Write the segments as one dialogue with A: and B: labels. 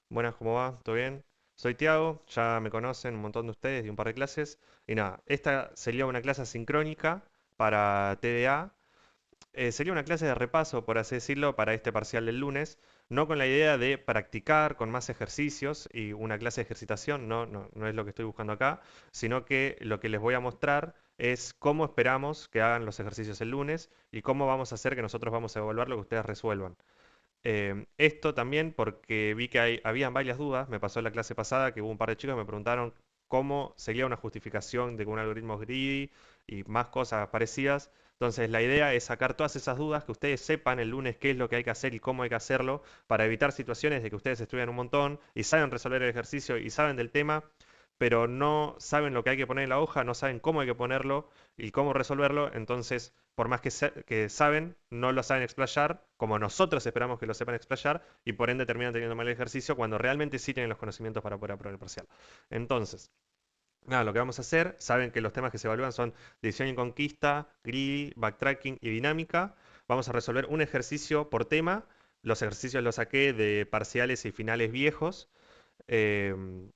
A: Buenas, ¿cómo va? ¿Todo bien? Soy Tiago, ya me conocen un montón de ustedes y un par de clases. Y nada, esta sería una clase asincrónica para TDA. Sería una clase de repaso, por así decirlo, para este parcial del lunes, no con la idea de practicar con más ejercicios y una clase de ejercitación, no es lo que estoy buscando acá, sino que lo que les voy a mostrar es cómo esperamos que hagan los ejercicios el lunes y cómo vamos a hacer que nosotros vamos a evaluar lo que ustedes resuelvan. Esto también porque vi que habían varias dudas, me pasó en la clase pasada que hubo un par de chicos que me preguntaron cómo sería una justificación de que un algoritmo es greedy y más cosas parecidas. Entonces la idea es sacar todas esas dudas, que ustedes sepan el lunes qué es lo que hay que hacer y cómo hay que hacerlo para evitar situaciones de que ustedes estudian un montón y saben resolver el ejercicio y saben del tema, pero no saben lo que hay que poner en la hoja, no saben cómo hay que ponerlo y cómo resolverlo. Entonces, por más que saben, no lo saben explayar, como nosotros esperamos que lo sepan explayar, y por ende terminan teniendo mal ejercicio cuando realmente sí tienen los conocimientos para poder aprobar el parcial. Entonces, nada, lo que vamos a hacer, saben que los temas que se evalúan son división y conquista, greedy, backtracking y dinámica. Vamos a resolver un ejercicio por tema. Los ejercicios los saqué de parciales y finales viejos. Em,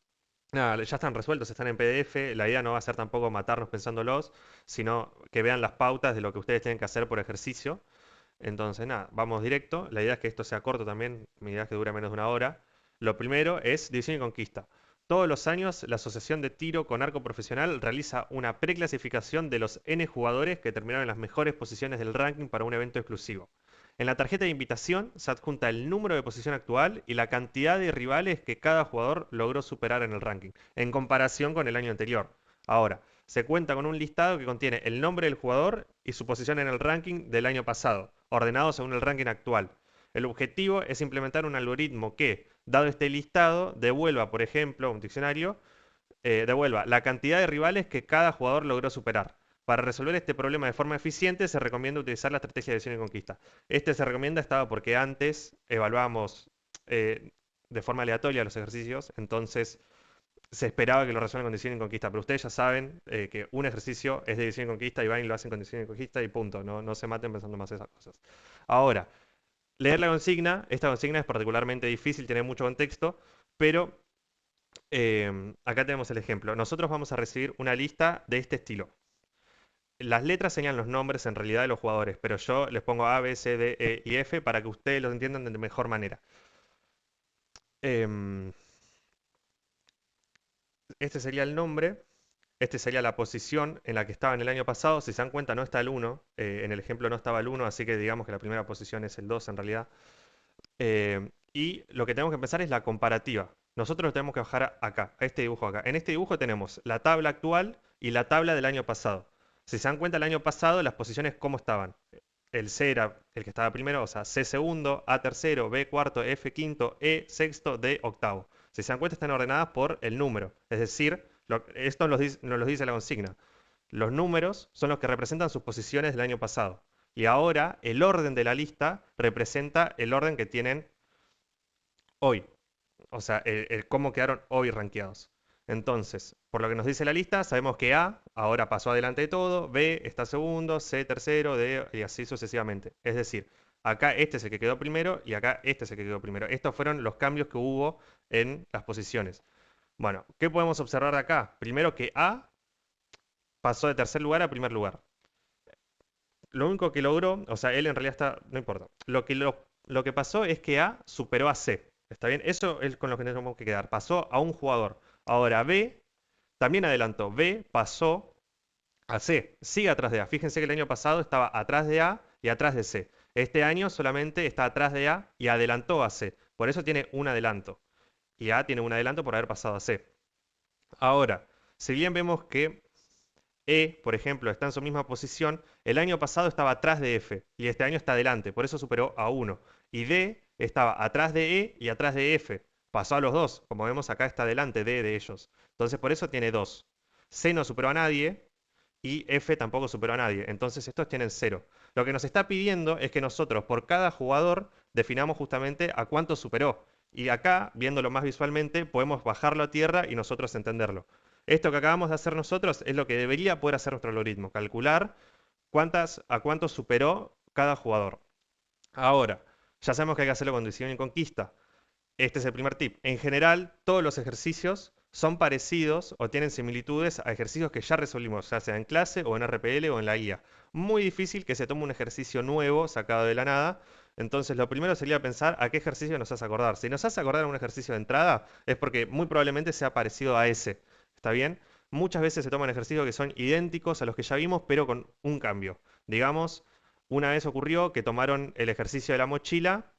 A: Nada, ya están resueltos, están en PDF. La idea no va a ser tampoco matarnos pensándolos, sino que vean las pautas de lo que ustedes tienen que hacer por ejercicio. Entonces, nada, vamos directo. La idea es que esto sea corto también. Mi idea es que dure menos de una hora. Lo primero es división y conquista. Todos los años, la Asociación de Tiro con Arco Profesional realiza una preclasificación de los N jugadores que terminaron en las mejores posiciones del ranking para un evento exclusivo. En la tarjeta de invitación se adjunta el número de posición actual y la cantidad de rivales que cada jugador logró superar en el ranking, en comparación con el año anterior. Ahora, se cuenta con un listado que contiene el nombre del jugador y su posición en el ranking del año pasado, ordenado según el ranking actual. El objetivo es implementar un algoritmo que, dado este listado, devuelva, por ejemplo, un diccionario, devuelva la cantidad de rivales que cada jugador logró superar. Para resolver este problema de forma eficiente, se recomienda utilizar la estrategia de división y conquista. Este se recomienda estaba porque antes evaluábamos de forma aleatoria los ejercicios, entonces se esperaba que lo resuelvan con división y conquista, pero ustedes ya saben que un ejercicio es de división y conquista y van y lo hacen con división y conquista y punto, no se maten pensando más esas cosas. Ahora, leer la consigna, esta consigna es particularmente difícil, tiene mucho contexto, pero acá tenemos el ejemplo. Nosotros vamos a recibir una lista de este estilo. Las letras señalan los nombres en realidad de los jugadores, pero yo les pongo A, B, C, D, E y F para que ustedes lo entiendan de mejor manera. Em, este sería el nombre. Este sería la posición en la que estaba en el año pasado. Si se dan cuenta, no está el 1. En el ejemplo no estaba el 1, así que digamos que la primera posición es el 2 en realidad. Y lo que tenemos que empezar es la comparativa. Nosotros lo tenemos que bajar acá, a este dibujo acá. En este dibujo tenemos la tabla actual y la tabla del año pasado. Si se dan cuenta, el año pasado las posiciones cómo estaban. El C era el que estaba primero, o sea, C segundo, A tercero, B cuarto, F quinto, E sexto, D octavo. Si se dan cuenta, están ordenadas por el número. Es decir, esto nos lo dice la consigna. Los números son los que representan sus posiciones del año pasado. Y ahora el orden de la lista representa el orden que tienen hoy. O sea, el cómo quedaron hoy rankeados. Entonces, por lo que nos dice la lista, sabemos que A ahora pasó adelante de todo, B está segundo, C tercero, D y así sucesivamente. Es decir, acá este es el que quedó primero y acá este es el que quedó primero. Estos fueron los cambios que hubo en las posiciones. Bueno, ¿qué podemos observar de acá? Primero que A pasó de tercer lugar a primer lugar. Lo único que logró, o sea, él en realidad está, no importa. Lo que pasó es que A superó a C. ¿Está bien? Eso es con lo que tenemos que quedar. Pasó a un jugador. Ahora B también adelantó. B pasó a C. Sigue atrás de A. Fíjense que el año pasado estaba atrás de A y atrás de C. Este año solamente está atrás de A y adelantó a C. Por eso tiene un adelanto. Y A tiene un adelanto por haber pasado a C. Ahora, si bien vemos que E, por ejemplo, está en su misma posición, el año pasado estaba atrás de F y este año está adelante, por eso superó a 1. Y D estaba atrás de E y atrás de F, pasó a los dos, como vemos acá está adelante D de ellos. Entonces por eso tiene 2. C no superó a nadie y F tampoco superó a nadie, entonces estos tienen 0. Lo que nos está pidiendo es que nosotros por cada jugador definamos justamente a cuánto superó. Y acá, viéndolo más visualmente, podemos bajarlo a tierra y nosotros entenderlo. Esto que acabamos de hacer nosotros es lo que debería poder hacer nuestro algoritmo, calcular a cuánto superó cada jugador. Ahora, ya sabemos que hay que hacerlo con decisión y conquista. este es el primer tip. En general, todos los ejercicios son parecidos o tienen similitudes a ejercicios que ya resolvimos, ya sea en clase o en RPL o en la guía. Muy difícil que se tome un ejercicio nuevo sacado de la nada. Entonces, lo primero sería pensar a qué ejercicio nos hace acordar. Si nos hace acordar a un ejercicio de entrada, es porque muy probablemente sea parecido a ese. ¿Está bien? Muchas veces se toman ejercicios que son idénticos a los que ya vimos, pero con un cambio. Digamos, una vez ocurrió que tomaron el ejercicio de la mochila,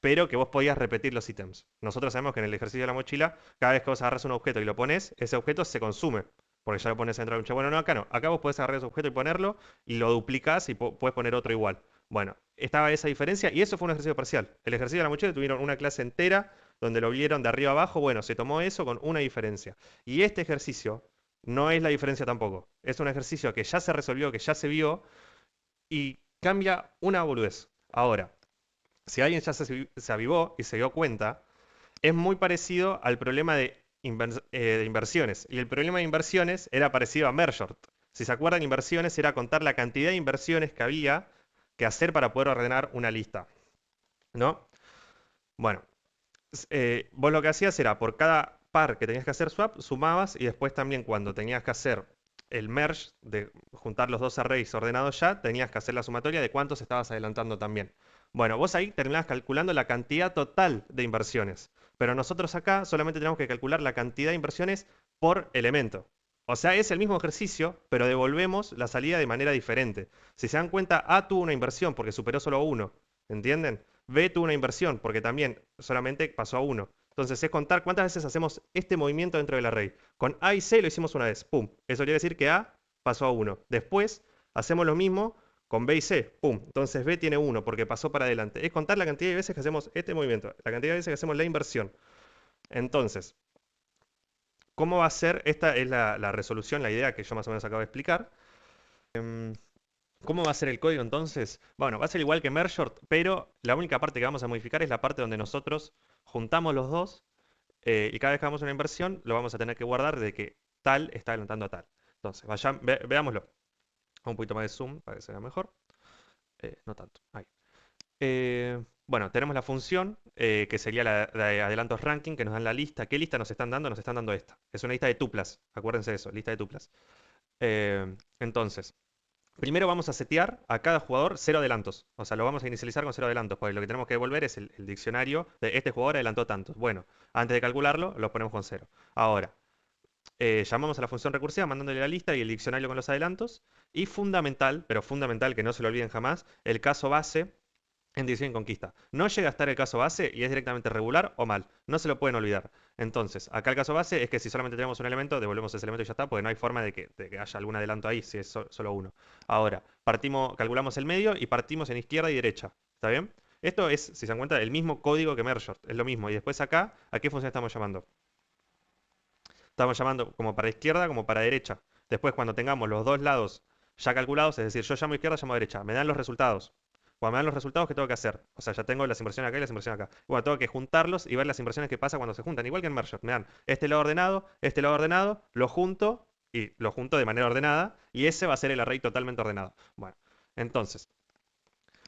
A: pero que vos podías repetir los ítems. Nosotros sabemos que en el ejercicio de la mochila, cada vez que vos agarras un objeto y lo pones, ese objeto se consume, porque ya lo pones dentro de la mochila. Bueno, no, acá no. Acá vos podés agarrar ese objeto y ponerlo, y lo duplicás y podés poner otro igual. Bueno, estaba esa diferencia, y eso fue un ejercicio parcial. El ejercicio de la mochila tuvieron una clase entera donde lo vieron de arriba abajo. Bueno, se tomó eso con una diferencia. Y este ejercicio no es la diferencia tampoco. Es un ejercicio que ya se resolvió, que ya se vio, y cambia una boludez. Ahora, si alguien ya se avivó y se dio cuenta, es muy parecido al problema de inversiones. Y el problema de inversiones era parecido a Mershort. Si se acuerdan, inversiones era contar la cantidad de inversiones que había que hacer para poder ordenar una lista, ¿no? Bueno, vos lo que hacías era por cada par que tenías que hacer swap, sumabas y después también cuando tenías que hacer el merge, de juntar los dos arrays ordenados ya, tenías que hacer la sumatoria de cuántos estabas adelantando también. Bueno, vos ahí terminabas calculando la cantidad total de inversiones, pero nosotros acá solamente tenemos que calcular la cantidad de inversiones por elemento. O sea, es el mismo ejercicio, pero devolvemos la salida de manera diferente. Si se dan cuenta, A tuvo una inversión porque superó solo a uno, ¿entienden? B tuvo una inversión porque también solamente pasó a uno. Entonces es contar cuántas veces hacemos este movimiento dentro del array. Con A y C lo hicimos una vez, pum. Eso quiere decir que A pasó a uno. Después hacemos lo mismo con B y C, pum. Entonces B tiene uno porque pasó para adelante. Es contar la cantidad de veces que hacemos este movimiento, la cantidad de veces que hacemos la inversión. Entonces, ¿cómo va a ser? Esta es la resolución, la idea que yo más o menos acabo de explicar. ¿Cómo va a ser el código entonces? Bueno, va a ser igual que Mershort, pero la única parte que vamos a modificar es la parte donde nosotros juntamos los dos y cada vez que hagamos una inversión lo vamos a tener que guardar de que tal está adelantando a tal. Entonces, veámoslo. Un poquito más de zoom para que se vea mejor. No tanto. Ahí. Bueno, tenemos la función que sería la de adelantos ranking que nos dan la lista. ¿Qué lista nos están dando? Nos están dando esta. Es una lista de tuplas. Acuérdense de eso, lista de tuplas. Entonces, primero vamos a setear a cada jugador 0 adelantos. O sea, lo vamos a inicializar con 0 adelantos, porque lo que tenemos que devolver es el diccionario de este jugador adelantó tantos. Bueno, antes de calcularlo, lo ponemos con 0. Ahora, llamamos a la función recursiva mandándole la lista y el diccionario con los adelantos. Y fundamental, pero fundamental que no se lo olviden jamás, el caso base en División y Conquista. No llega a estar el caso base y es directamente regular o mal. No se lo pueden olvidar. Entonces, acá el caso base es que si solamente tenemos un elemento, devolvemos ese elemento y ya está, porque no hay forma de que haya algún adelanto ahí si es solo uno. Ahora, calculamos el medio y partimos en izquierda y derecha. ¿Está bien? Esto es, si se dan cuenta, el mismo código que Mershort. Es lo mismo. Y después acá, ¿a qué función estamos llamando? Estamos llamando como para izquierda como para derecha. Después, cuando tengamos los dos lados ya calculados, es decir, yo llamo izquierda, llamo derecha, me dan los resultados. Cuando me dan los resultados, ¿qué tengo que hacer? O sea, ya tengo las inversiones acá y las inversiones acá. Bueno, tengo que juntarlos y ver las inversiones que pasa cuando se juntan. Igual que en Merge. Me dan este lado ordenado, lo junto y lo junto de manera ordenada. Y ese va a ser el array totalmente ordenado. Bueno, entonces,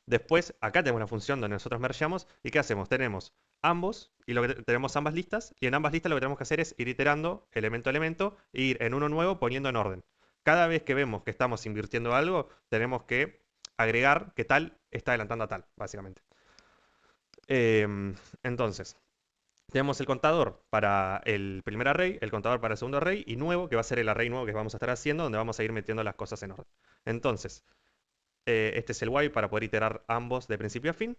A: después acá tenemos la función donde nosotros mergeamos. ¿Y qué hacemos? Tenemos ambos y tenemos ambas listas. Y en ambas listas lo que tenemos que hacer es ir iterando elemento a elemento e ir en uno nuevo poniendo en orden. Cada vez que vemos que estamos invirtiendo algo, tenemos que agregar que tal está adelantando a tal, básicamente. Entonces, tenemos el contador para el primer array, el contador para el segundo array y nuevo, que va a ser el array nuevo que vamos a estar haciendo, donde vamos a ir metiendo las cosas en orden. Entonces, este es el while para poder iterar ambos de principio a fin.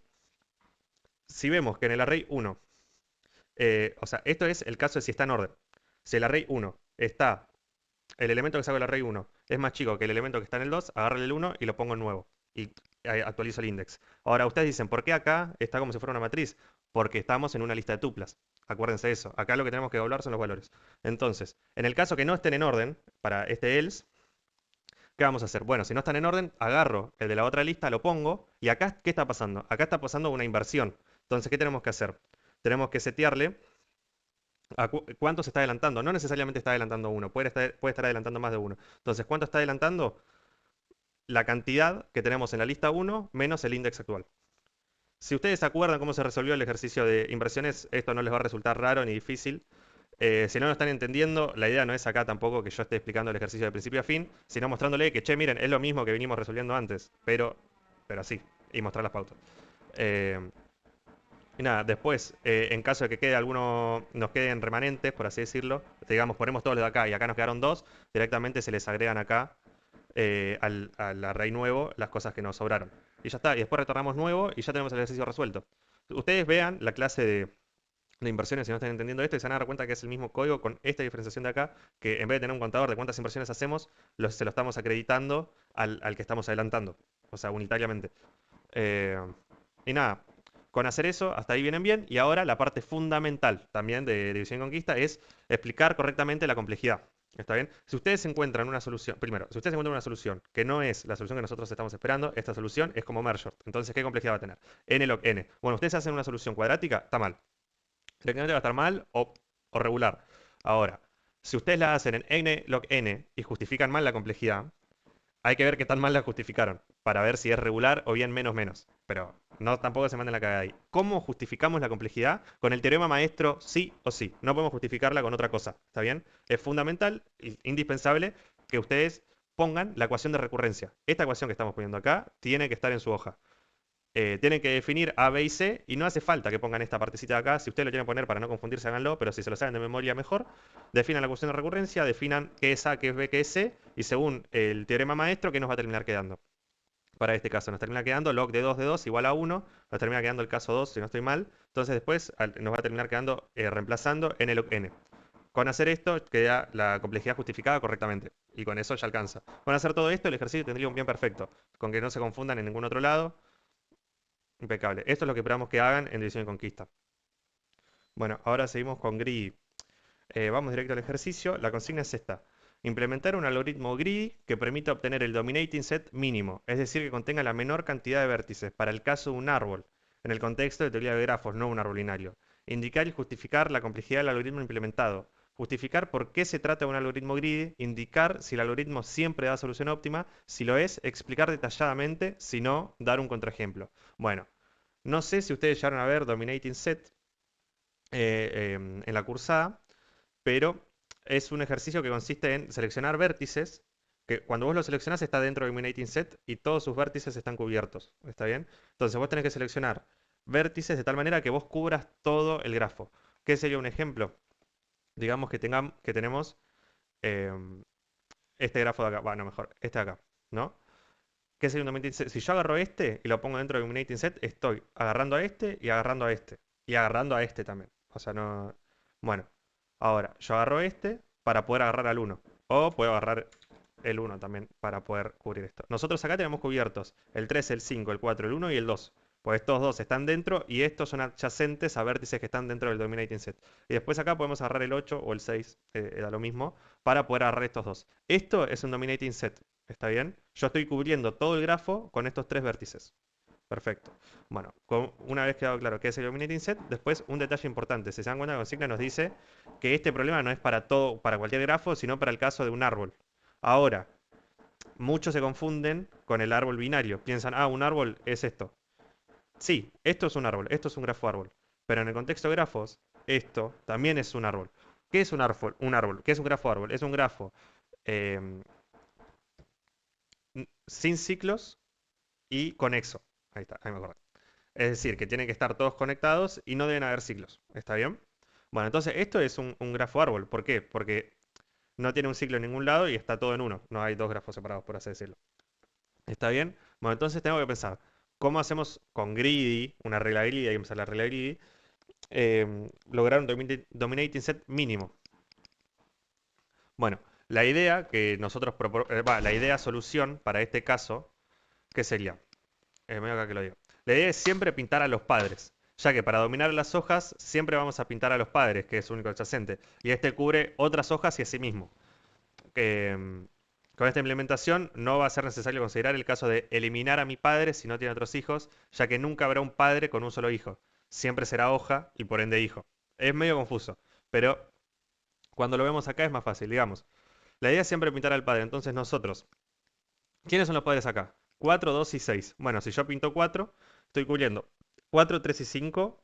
A: Si vemos que en el array 1, o sea, esto es el caso de si está en orden. Si el array 1 está, el elemento que saco del array 1 es más chico que el elemento que está en el 2, agarro el 1 y lo pongo en nuevo. Y actualizo el index. Ahora, ustedes dicen, ¿por qué acá está como si fuera una matriz? Porque estamos en una lista de tuplas. Acuérdense de eso. Acá lo que tenemos que doblar son los valores. Entonces, en el caso que no estén en orden, para este else, ¿qué vamos a hacer? Bueno, si no están en orden, agarro el de la otra lista, lo pongo. Y acá, ¿qué está pasando? Acá está pasando una inversión. Entonces, ¿qué tenemos que hacer? Tenemos que setearle a cuánto se está adelantando. No necesariamente está adelantando uno, puede estar adelantando más de uno. Entonces, ¿cuánto está adelantando? La cantidad que tenemos en la lista 1 menos el index actual. Si ustedes se acuerdan cómo se resolvió el ejercicio de inversiones, esto no les va a resultar raro ni difícil. Si no lo están entendiendo, la idea no es acá tampoco que yo esté explicando el ejercicio de principio a fin, sino mostrándole que, che, miren, es lo mismo que venimos resolviendo antes, pero así, y mostrar las pautas. Eh, y nada, después, en caso de que quede alguno, nos queden remanentes, por así decirlo, digamos, ponemos todos los de acá y acá nos quedaron dos, directamente se les agregan acá al array nuevo las cosas que nos sobraron. Y ya está, y después retornamos nuevo y ya tenemos el ejercicio resuelto. Ustedes vean la clase de inversiones si no están entendiendo esto y se van a dar cuenta que es el mismo código con esta diferenciación de acá, que en vez de tener un contador de cuántas inversiones hacemos, se lo estamos acreditando al que estamos adelantando, o sea, unitariamente. Eh, y nada, con hacer eso, hasta ahí vienen bien. Y ahora la parte fundamental también de división y conquista es explicar correctamente la complejidad. ¿Está bien? Si ustedes encuentran una solución, primero, si ustedes encuentran una solución que no es la solución que nosotros estamos esperando, esta solución es como merge. Entonces, ¿qué complejidad va a tener? N log n. Bueno, ustedes hacen una solución cuadrática, está mal. Directamente va a estar mal o regular. Ahora, si ustedes la hacen en n log n y justifican mal la complejidad, hay que ver qué tan mal la justificaron para ver si es regular o bien menos menos. Pero no tampoco se manden la cagada ahí. ¿Cómo justificamos la complejidad? Con el teorema maestro sí o sí. No podemos justificarla con otra cosa. ¿Está bien? Es fundamental, indispensable que ustedes pongan la ecuación de recurrencia. Esta ecuación que estamos poniendo acá tiene que estar en su hoja. Tienen que definir A, B y C y no hace falta que pongan esta partecita de acá. Si ustedes lo quieren poner para no confundirse, háganlo, pero si se lo saben de memoria mejor, definan la ecuación de recurrencia, definan qué es A, qué es B, qué es C y según el teorema maestro, ¿qué nos va a terminar quedando? Para este caso nos termina quedando log de 2 igual a 1, nos termina quedando el caso 2 si no estoy mal, entonces después nos va a terminar quedando reemplazando n log n. Con hacer esto queda la complejidad justificada correctamente y con eso ya alcanza. Con hacer todo esto el ejercicio tendría un bien perfecto, con que no se confundan en ningún otro lado. Impecable. Esto es lo que esperamos que hagan en División y Conquista. Bueno, ahora seguimos con Greedy. Vamos directo al ejercicio. La consigna es esta. Implementar un algoritmo greedy que permita obtener el dominating set mínimo, es decir, que contenga la menor cantidad de vértices para el caso de un árbol, en el contexto de teoría de grafos, no un árbol binario. Indicar y justificar la complejidad del algoritmo implementado. Justificar por qué se trata de un algoritmo greedy, indicar si el algoritmo siempre da solución óptima, si lo es, explicar detalladamente, si no, dar un contraejemplo. Bueno, no sé si ustedes llegaron a ver Dominating Set en la cursada, pero es un ejercicio que consiste en seleccionar vértices, que cuando vos lo seleccionás está dentro de Dominating Set y todos sus vértices están cubiertos. ¿Está bien? Entonces vos tenés que seleccionar vértices de tal manera que vos cubras todo el grafo. ¿Qué sería un ejemplo? Digamos que tenemos em, este grafo de acá, bueno, mejor, este de acá, ¿no? ¿Qué sería un dominating set? Si yo agarro este y lo pongo dentro de dominating set, estoy agarrando a este y agarrando a este. Y agarrando a este también. O sea, no. Bueno, ahora yo agarro este para poder agarrar al uno. O puedo agarrar el uno también para poder cubrir esto. Nosotros acá tenemos cubiertos el 3, el 5, el 4, el uno y el 2. Pues estos dos están dentro y estos son adyacentes a vértices que están dentro del dominating set. Y después acá podemos agarrar el 8 o el 6, da lo mismo, para poder agarrar estos dos. Esto es un dominating set. ¿Está bien? Yo estoy cubriendo todo el grafo con estos tres vértices. Perfecto. Bueno, una vez quedado claro qué es el dominating set, después un detalle importante. Si se dan cuenta, la consigna nos dice que este problema no es para todo, para cualquier grafo, sino para el caso de un árbol. Ahora, muchos se confunden con el árbol binario. Piensan, ah, un árbol es esto. Sí, esto es un árbol, esto es un grafo árbol. Pero en el contexto de grafos, esto también es un árbol. ¿Qué es un árbol? Un árbol. ¿Qué es un grafo árbol? Es un grafo em, sin ciclos y conexo. Ahí está, ahí me acuerdo. Es decir, que tienen que estar todos conectados y no deben haber ciclos. ¿Está bien? Bueno, entonces esto es un grafo árbol. ¿Por qué? Porque no tiene un ciclo en ningún lado y está todo en uno. No hay dos grafos separados, por así decirlo. ¿Está bien? Bueno, entonces tengo que pensar, ¿cómo hacemos con greedy, una regla greedy, hay que empezar la regla greedy, lograr un dominating set mínimo? Bueno, la idea que nosotros la idea solución para este caso, ¿qué sería? Medio acá que lo digo. La idea es siempre pintar a los padres, ya que para dominar las hojas siempre vamos a pintar a los padres, que es su único adyacente, y este cubre otras hojas y a sí mismo. Con esta implementación no va a ser necesario considerar el caso de eliminar a mi padre si no tiene otros hijos, ya que nunca habrá un padre con un solo hijo. Siempre será hoja y por ende hijo. Es medio confuso, pero cuando lo vemos acá es más fácil, digamos. La idea es siempre pintar al padre, entonces nosotros, ¿quiénes son los padres acá? 4, 2 y 6. Bueno, si yo pinto 4, estoy cubriendo 4, 3 y 5.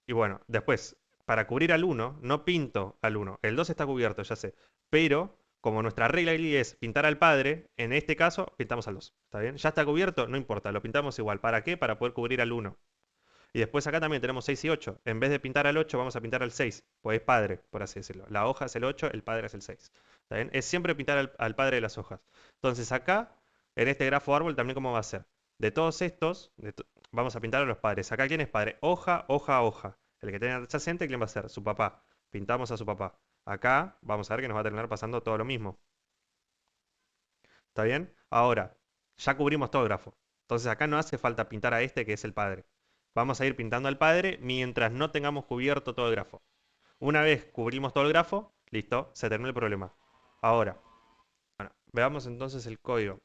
A: Y bueno, después, para cubrir al uno no pinto al uno. El 2 está cubierto, ya sé. Pero, como nuestra regla ahí es pintar al padre, en este caso pintamos al 2. ¿Está bien? Ya está cubierto, no importa, lo pintamos igual. ¿Para qué? Para poder cubrir al uno. Y después acá también tenemos 6 y 8. En vez de pintar al 8, vamos a pintar al 6. Pues es padre, por así decirlo. La hoja es el 8, el padre es el 6. ¿Está bien? Es siempre pintar al padre de las hojas. Entonces acá, en este grafo árbol, también cómo va a ser. De todos estos, vamos a pintar a los padres. Acá, ¿quién es padre? Hoja, hoja, hoja. El que tiene adyacente, ¿quién va a ser? Su papá. Pintamos a su papá. Acá, vamos a ver que nos va a terminar pasando todo lo mismo. ¿Está bien? Ahora, ya cubrimos todo el grafo. Entonces acá no hace falta pintar a este que es el padre. Vamos a ir pintando al padre mientras no tengamos cubierto todo el grafo. Una vez cubrimos todo el grafo, listo, se terminó el problema. Ahora, bueno, veamos entonces el código.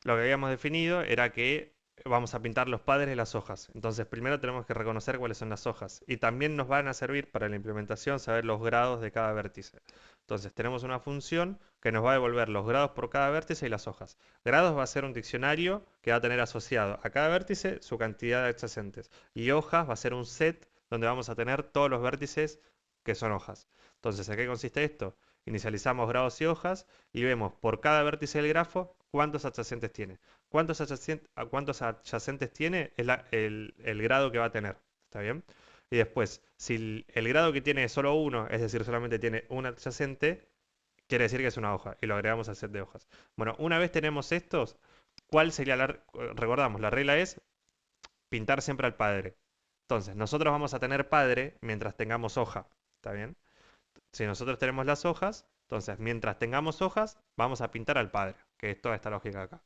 A: Lo que habíamos definido era que vamos a pintar los padres de las hojas. Entonces, primero tenemos que reconocer cuáles son las hojas. Y también nos van a servir para la implementación saber los grados de cada vértice. Entonces, tenemos una función que nos va a devolver los grados por cada vértice y las hojas. Grados va a ser un diccionario que va a tener asociado a cada vértice su cantidad de adyacentes. Y hojas va a ser un set donde vamos a tener todos los vértices que son hojas. Entonces, ¿a qué consiste esto? Inicializamos grados y hojas y vemos por cada vértice del grafo cuántos adyacentes tiene. ¿Cuántos adyacentes tiene? Es el grado que va a tener. ¿Está bien? Y después, si el grado que tiene es solo uno, es decir, solamente tiene un adyacente, quiere decir que es una hoja y lo agregamos al set de hojas. Bueno, una vez tenemos estos, ¿cuál sería recordamos, la regla es pintar siempre al padre. Entonces, nosotros vamos a tener padre mientras tengamos hoja. ¿Está bien? Si nosotros tenemos las hojas, entonces mientras tengamos hojas, vamos a pintar al padre, que es toda esta lógica acá.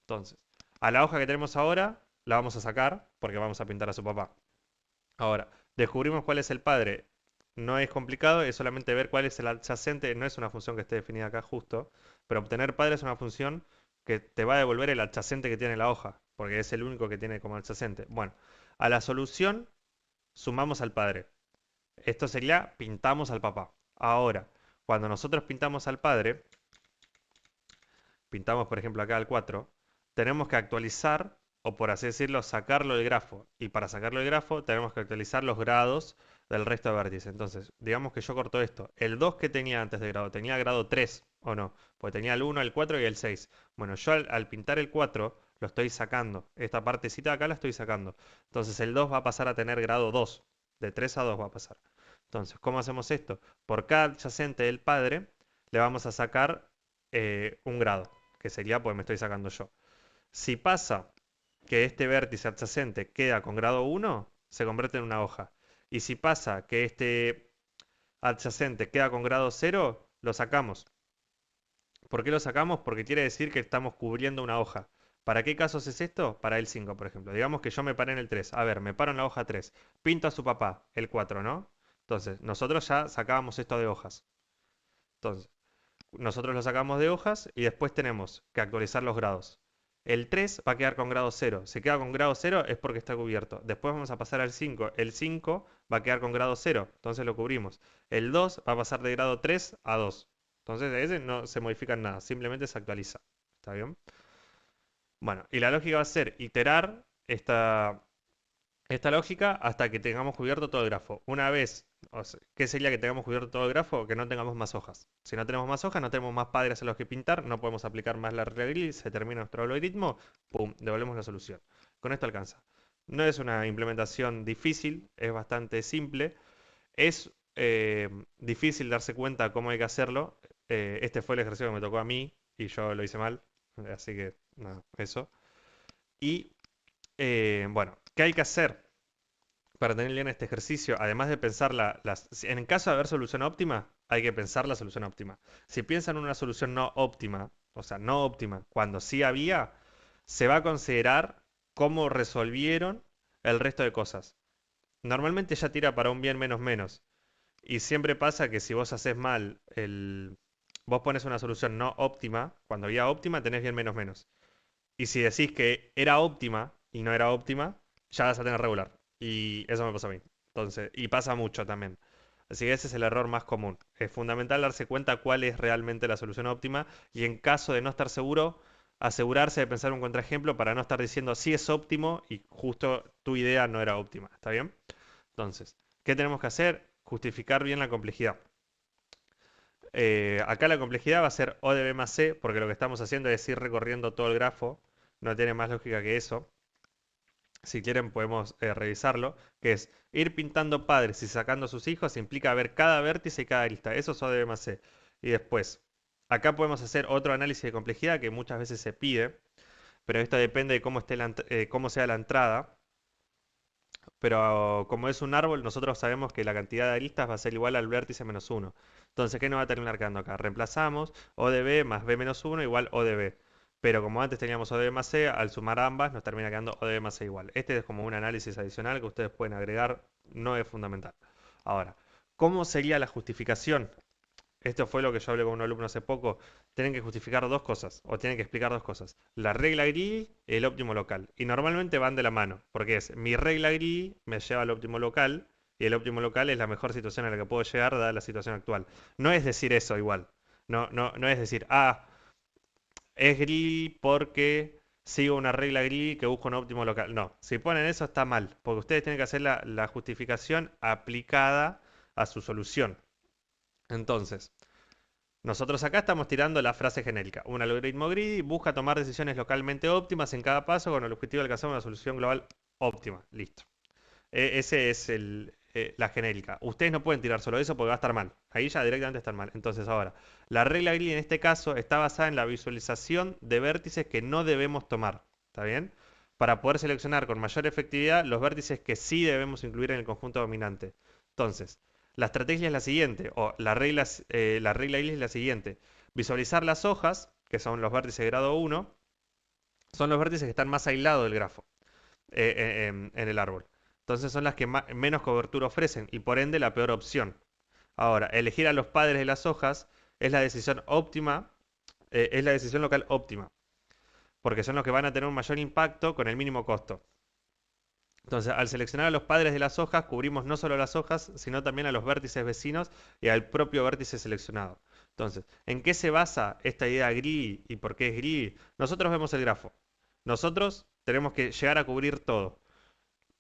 A: Entonces, a la hoja que tenemos ahora, la vamos a sacar porque vamos a pintar a su papá. Ahora, descubrimos cuál es el padre. No es complicado, es solamente ver cuál es el adyacente. No es una función que esté definida acá justo, pero obtener padre es una función que te va a devolver el adyacente que tiene la hoja, porque es el único que tiene como adyacente. Bueno, a la solución sumamos al padre. Esto sería pintamos al papá. Ahora, cuando nosotros pintamos al padre, pintamos por ejemplo acá al 4, tenemos que actualizar, o por así decirlo, sacarlo del grafo. Y para sacarlo del grafo tenemos que actualizar los grados del resto de vértices. Entonces, digamos que yo corto esto. El 2 que tenía antes de grado, tenía grado 3 o no, porque tenía el 1, el 4 y el 6. Bueno, yo al pintar el 4 lo estoy sacando. Esta partecita de acá la estoy sacando. Entonces el 2 va a pasar a tener grado 2. De 3 a 2 va a pasar. Entonces, ¿cómo hacemos esto? Por cada adyacente del padre le vamos a sacar un grado, que sería pues me estoy sacando yo. Si pasa que este vértice adyacente queda con grado 1, se convierte en una hoja. Y si pasa que este adyacente queda con grado 0, lo sacamos. ¿Por qué lo sacamos? Porque quiere decir que estamos cubriendo una hoja. ¿Para qué casos es esto? Para el 5, por ejemplo. Digamos que yo me paré en el 3. A ver, me paro en la hoja 3. Pinto a su papá, el 4, ¿no? Entonces, nosotros ya sacábamos esto de hojas. Entonces, nosotros lo sacamos de hojas y después tenemos que actualizar los grados. El 3 va a quedar con grado 0. Si queda con grado 0 es porque está cubierto. Después vamos a pasar al 5. El 5 va a quedar con grado 0. Entonces lo cubrimos. El 2 va a pasar de grado 3 a 2. Entonces ese no se modifica en nada. Simplemente se actualiza. ¿Está bien? Bueno, y la lógica va a ser iterar esta lógica hasta que tengamos cubierto todo el grafo. Una vez, o sea, ¿qué sería que tengamos cubierto todo el grafo? Que no tengamos más hojas. Si no tenemos más hojas, no tenemos más padres a los que pintar, no podemos aplicar más la regla gris, se termina nuestro algoritmo, pum, devolvemos la solución. Con esto alcanza. No es una implementación difícil, es bastante simple. Es difícil darse cuenta cómo hay que hacerlo. Este fue el ejercicio que me tocó a mí y yo lo hice mal, así que nada, eso. Y bueno, ¿qué hay que hacer para tener bien este ejercicio? Además de pensar en caso de haber solución óptima, hay que pensar la solución óptima. Si piensan en una solución no óptima, o sea, no óptima, cuando sí había, se va a considerar cómo resolvieron el resto de cosas. Normalmente ya tira para un bien menos menos. Y siempre pasa que si vos haces mal vos pones una solución no óptima, cuando había óptima tenés bien menos menos. Y si decís que era óptima y no era óptima, ya vas a tener regular. Y eso me pasó a mí. Entonces, y pasa mucho también. Así que ese es el error más común. Es fundamental darse cuenta cuál es realmente la solución óptima y en caso de no estar seguro, asegurarse de pensar un contraejemplo para no estar diciendo sí es óptimo y justo tu idea no era óptima. ¿Está bien? Entonces, ¿qué tenemos que hacer? Justificar bien la complejidad. Acá la complejidad va a ser O de B más C, porque lo que estamos haciendo es ir recorriendo todo el grafo. No tiene más lógica que eso. Si quieren podemos revisarlo, que es ir pintando padres y sacando sus hijos implica ver cada vértice y cada lista. Eso es O de B más C. Y después, acá podemos hacer otro análisis de complejidad que muchas veces se pide, pero esto depende de cómo esté cómo sea la entrada. Pero como es un árbol, nosotros sabemos que la cantidad de aristas va a ser igual al vértice menos uno. Entonces, ¿qué nos va a terminar quedando acá? Reemplazamos O de B más B menos uno igual O de B. Pero como antes teníamos O de B más C, al sumar ambas nos termina quedando O de B más C igual. Este es como un análisis adicional que ustedes pueden agregar, no es fundamental. Ahora, ¿cómo sería la justificación? Esto fue lo que yo hablé con un alumno hace poco. Tienen que justificar dos cosas, o tienen que explicar dos cosas. La regla gris y el óptimo local. Y normalmente van de la mano, porque es mi regla gris me lleva al óptimo local, y el óptimo local es la mejor situación a la que puedo llegar dada la situación actual. No es decir eso igual. No es decir, es gris porque sigo una regla gris que busco un óptimo local. No, si ponen eso está mal, porque ustedes tienen que hacer la justificación aplicada a su solución. Entonces, nosotros acá estamos tirando la frase genérica. Un algoritmo greedy busca tomar decisiones localmente óptimas en cada paso con el objetivo de alcanzar una solución global óptima. Listo. Ese es la genérica. Ustedes no pueden tirar solo eso porque va a estar mal. Ahí ya directamente están mal. Entonces ahora, la regla greedy en este caso está basada en la visualización de vértices que no debemos tomar. ¿Está bien? Para poder seleccionar con mayor efectividad los vértices que sí debemos incluir en el conjunto dominante. Entonces, la estrategia es la siguiente, o la regla gris es la siguiente. Visualizar las hojas, que son los vértices de grado 1, son los vértices que están más aislados del grafo, en el árbol. Entonces son las que menos cobertura ofrecen y por ende la peor opción. Ahora, elegir a los padres de las hojas es la decisión óptima, es la decisión local óptima, porque son los que van a tener un mayor impacto con el mínimo costo. Entonces, al seleccionar a los padres de las hojas, cubrimos no solo las hojas, sino también a los vértices vecinos y al propio vértice seleccionado. Entonces, ¿en qué se basa esta idea gris y por qué es gris? Nosotros vemos el grafo. Nosotros tenemos que llegar a cubrir todo.